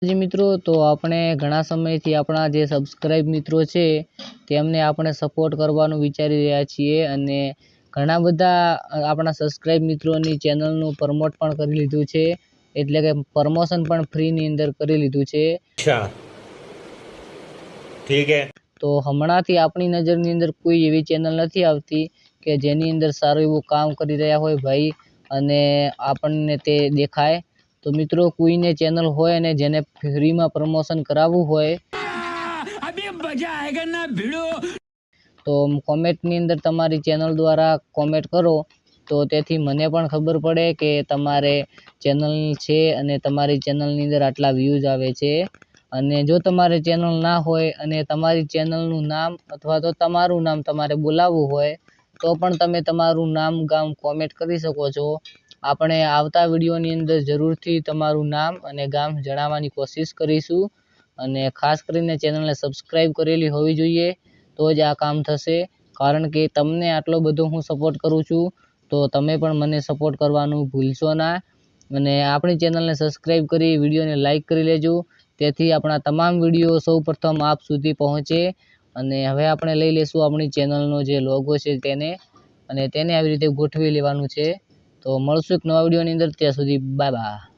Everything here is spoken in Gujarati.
જી મિત્રો, તો આપણે ઘણા સમયથી આપણા જે સબસ્ક્રાઇબ મિત્રો છે તેમને આપણે સપોર્ટ કરવાનું વિચારી રહ્યા છીએ અને ઘણા બધા આપણા સબસ્ક્રાઇબ મિત્રોની ચેનલનું પ્રમોટ પણ કરી લીધું છે, એટલે કે પ્રમોશન પણ ફ્રીની અંદર કરી લીધું છે। અચ્છા, ઠીક હે। તો હમણાંથી આપણી નજરની અંદર કોઈ એવી ચેનલ નથી આવતી કે જેની અંદર સારું એવું કામ કરી રહ્યા હોય ભાઈ અને આપણને તે દેખાય। તો મિત્રો, કોઈને ચેનલ હોય અને જેને ફ્રીમાં પ્રમોશન કરાવવું હોય તો કોમેન્ટની અંદર તમારી ચેનલ દ્વારા કોમેન્ટ કરો, તો તેથી મને પણ ખબર પડે કે તમારે ચેનલ છે અને તમારી ચેનલની અંદર આટલા વ્યૂઝ આવે છે। અને જો તમારે ચેનલ ના હોય અને તમારી ચેનલનું નામ અથવા તો તમારું નામ તમારે બોલાવવું હોય તો પણ તમે તમારું નામ ગામ કોમેન્ટ કરી શકો છો। આપણે આવતા વિડીયોની અંદર જરૂરથી તમારું નામ અને ગામ જણાવવાની કોશિશ કરીશું અને ખાસ કરીને ચેનલને સબસ્ક્રાઇબ કરેલી હોવી જોઈએ, તો જ આ કામ થશે। કારણ કે તમને આટલો બધો હું સપોર્ટ કરું છું તો તમે પણ મને સપોર્ટ કરવાનું ભૂલશો ના અને આપણી ચેનલને સબસ્ક્રાઇબ કરી વિડીયોને લાઇક કરી લેજો, તેથી આપણા તમામ વિડીયો સૌપ્રથમ આપ સુધી પહોંચે। અને હવે આપણે લઈ લેશું આપણી ચેનલનો જે લોગો છે તેને અને તેને આવી રીતે ગોઠવી લેવાનું છે। તો મળશું એક નવા વિડીયોની અંદર, ત્યાં સુધી બાય બાય।